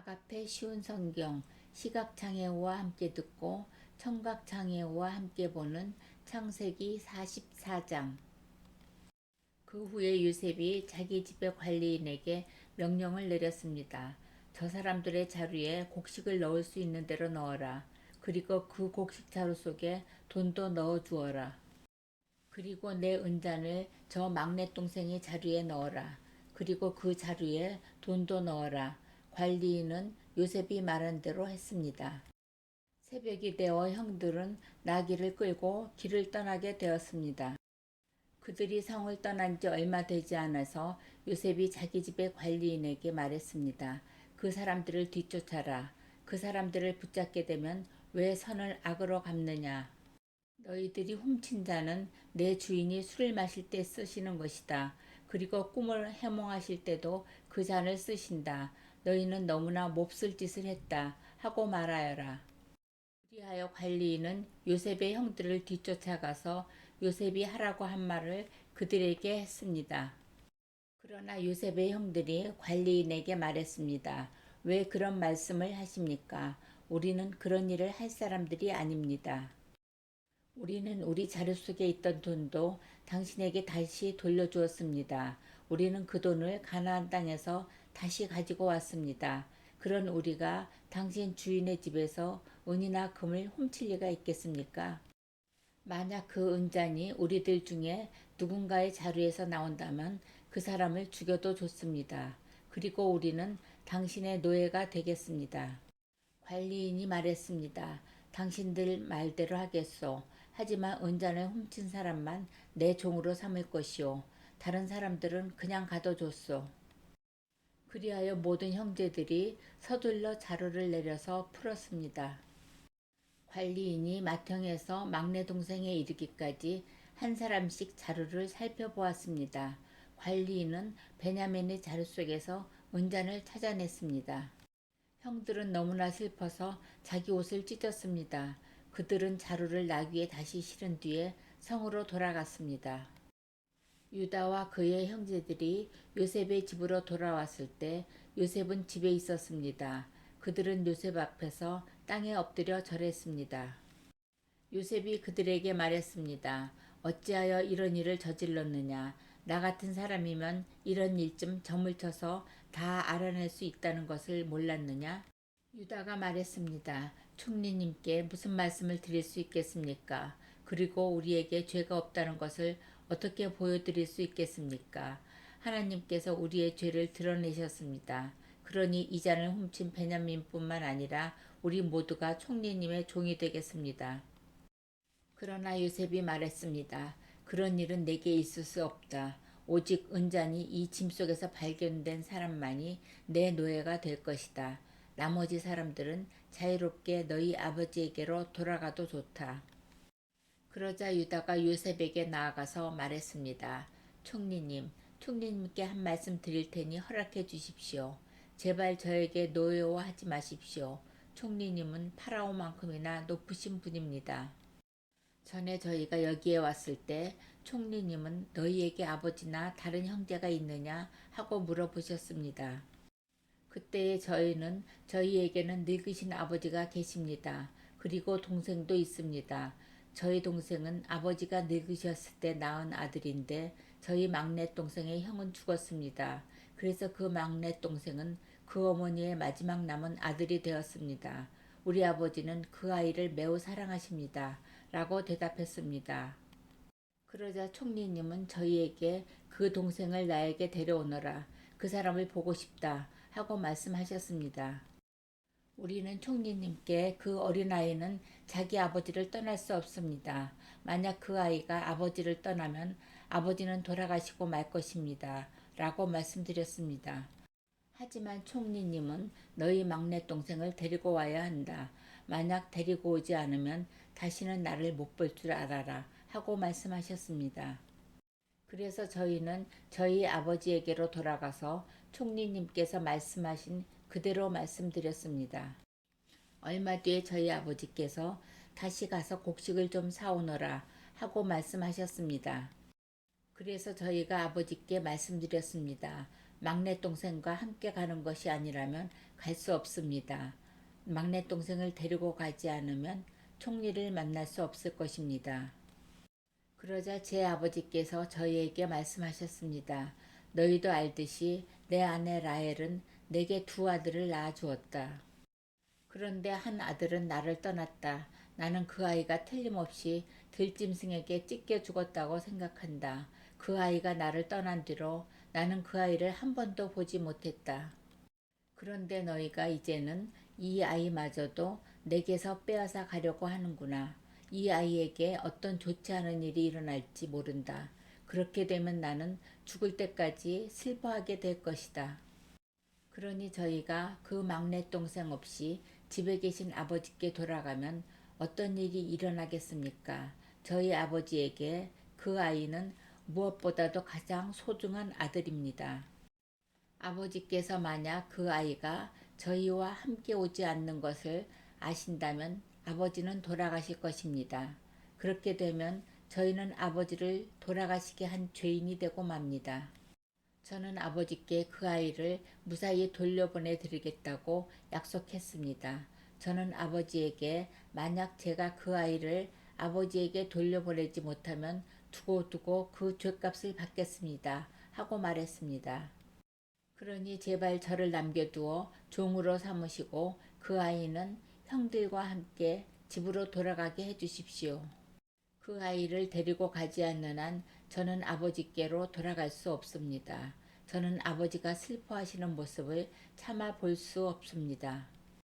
아가페 쉬운 성경 시각장애우와 함께 듣고 청각장애우와 함께 보는 창세기 44장. 그 후에 요셉이 자기 집의 관리인에게 명령을 내렸습니다. 저 사람들의 자루에 곡식을 넣을 수 있는 대로 넣어라. 그리고 그 곡식 자루 속에 돈도 넣어 주어라. 그리고 내 은잔을 저 막내 동생의 자루에 넣어라. 그리고 그 자루에 돈도 넣어라. 관리인은 요셉이 말한 대로 했습니다. 새벽이 되어 형들은 나귀를 끌고 길을 떠나게 되었습니다. 그들이 성을 떠난 지 얼마 되지 않아서 요셉이 자기 집의 관리인에게 말했습니다. 그 사람들을 뒤쫓아라. 그 사람들을 붙잡게 되면 왜 선을 악으로 갚느냐. 너희들이 훔친 자는 내 주인이 술을 마실 때 쓰시는 것이다. 그리고 꿈을 해몽하실 때도 그 잔을 쓰신다. 너희는 너무나 몹쓸 짓을 했다. 하고 말하여라. 그리하여 관리인은 요셉의 형들을 뒤쫓아가서 요셉이 하라고 한 말을 그들에게 했습니다. 그러나 요셉의 형들이 관리인에게 말했습니다. 왜 그런 말씀을 하십니까? 우리는 그런 일을 할 사람들이 아닙니다. 우리는 우리 자료 속에 있던 돈도 당신에게 다시 돌려주었습니다. 우리는 그 돈을 가나안 땅에서 다시 가지고 왔습니다. 그런 우리가 당신 주인의 집에서 은이나 금을 훔칠 리가 있겠습니까? 만약 그 은잔이 우리들 중에 누군가의 자루에서 나온다면 그 사람을 죽여도 좋습니다. 그리고 우리는 당신의 노예가 되겠습니다. 관리인이 말했습니다. 당신들 말대로 하겠소. 하지만 은잔을 훔친 사람만 내 종으로 삼을 것이오. 다른 사람들은 그냥 가둬줬소. 그리하여 모든 형제들이 서둘러 자루를 내려서 풀었습니다. 관리인이 맏형에서 막내 동생에 이르기까지 한 사람씩 자루를 살펴보았습니다. 관리인은 베냐민의 자루 속에서 은잔을 찾아냈습니다. 형들은 너무나 슬퍼서 자기 옷을 찢었습니다. 그들은 자루를 나귀에 다시 실은 뒤에 성으로 돌아갔습니다. 유다와 그의 형제들이 요셉의 집으로 돌아왔을 때 요셉은 집에 있었습니다. 그들은 요셉 앞에서 땅에 엎드려 절했습니다. 요셉이 그들에게 말했습니다. 어찌하여 이런 일을 저질렀느냐? 나 같은 사람이면 이런 일쯤 점을 쳐서 다 알아낼 수 있다는 것을 몰랐느냐? 유다가 말했습니다. 총리님께 무슨 말씀을 드릴 수 있겠습니까? 그리고 우리에게 죄가 없다는 것을 어떻게 보여드릴 수 있겠습니까? 하나님께서 우리의 죄를 드러내셨습니다. 그러니 이 잔을 훔친 베냐민뿐만 아니라 우리 모두가 총리님의 종이 되겠습니다. 그러나 요셉이 말했습니다. 그런 일은 내게 있을 수 없다. 오직 은잔이 이 짐 속에서 발견된 사람만이 내 노예가 될 것이다. 나머지 사람들은 자유롭게 너희 아버지에게로 돌아가도 좋다. 그러자 유다가 요셉에게 나아가서 말했습니다. 총리님께 한 말씀 드릴 테니 허락해 주십시오. 제발 저에게 노예화 하지 마십시오. 총리님은 파라오만큼이나 높으신 분입니다. 전에 저희가 여기에 왔을 때 총리님은 너희에게 아버지나 다른 형제가 있느냐 하고 물어보셨습니다. 그때에 저희는 저희에게는 늙으신 아버지가 계십니다. 그리고 동생도 있습니다. 저희 동생은 아버지가 늙으셨을 때 낳은 아들인데 저희 막내 동생의 형은 죽었습니다. 그래서 그 막내 동생은 그 어머니의 마지막 남은 아들이 되었습니다. 우리 아버지는 그 아이를 매우 사랑하십니다. 라고 대답했습니다. 그러자 총리님은 저희에게 그 동생을 나에게 데려오너라. 그 사람을 보고 싶다. 하고 말씀하셨습니다. 우리는 총리님께 그 어린아이는 자기 아버지를 떠날 수 없습니다. 만약 그 아이가 아버지를 떠나면 아버지는 돌아가시고 말 것입니다. 라고 말씀드렸습니다. 하지만 총리님은 너희 막내 동생을 데리고 와야 한다. 만약 데리고 오지 않으면 다시는 나를 못 볼 줄 알아라. 하고 말씀하셨습니다. 그래서 저희는 저희 아버지에게로 돌아가서 총리님께서 말씀하신 그대로 말씀드렸습니다. 얼마 뒤에 저희 아버지께서 다시 가서 곡식을 좀 사오너라 하고 말씀하셨습니다. 그래서 저희가 아버지께 말씀드렸습니다. 막내 동생과 함께 가는 것이 아니라면 갈 수 없습니다. 막내 동생을 데리고 가지 않으면 총리를 만날 수 없을 것입니다. 그러자 제 아버지께서 저희에게 말씀하셨습니다. 너희도 알듯이 내 아내 라헬은 내게 두 아들을 낳아 주었다. 그런데 한 아들은 나를 떠났다. 나는 그 아이가 틀림없이 들짐승에게 찢겨 죽었다고 생각한다. 그 아이가 나를 떠난 뒤로 나는 그 아이를 한 번도 보지 못했다. 그런데 너희가 이제는 이 아이마저도 내게서 빼앗아 가려고 하는구나. 이 아이에게 어떤 좋지 않은 일이 일어날지 모른다. 그렇게 되면 나는 죽을 때까지 슬퍼하게 될 것이다. 그러니 저희가 그 막내 동생 없이 집에 계신 아버지께 돌아가면 어떤 일이 일어나겠습니까? 저희 아버지에게 그 아이는 무엇보다도 가장 소중한 아들입니다. 아버지께서 만약 그 아이가 저희와 함께 오지 않는 것을 아신다면 아버지는 돌아가실 것입니다. 그렇게 되면 저희는 아버지를 돌아가시게 한 죄인이 되고 맙니다. 저는 아버지께 그 아이를 무사히 돌려보내 드리겠다고 약속했습니다. 저는 아버지에게 만약 제가 그 아이를 아버지에게 돌려보내지 못하면 두고두고 그 죗값을 받겠습니다. 하고 말했습니다. 그러니 제발 저를 남겨두어 종으로 삼으시고 그 아이는 형들과 함께 집으로 돌아가게 해주십시오. 그 아이를 데리고 가지 않는 한 저는 아버지께로 돌아갈 수 없습니다. 저는 아버지가 슬퍼하시는 모습을 참아 볼 수 없습니다.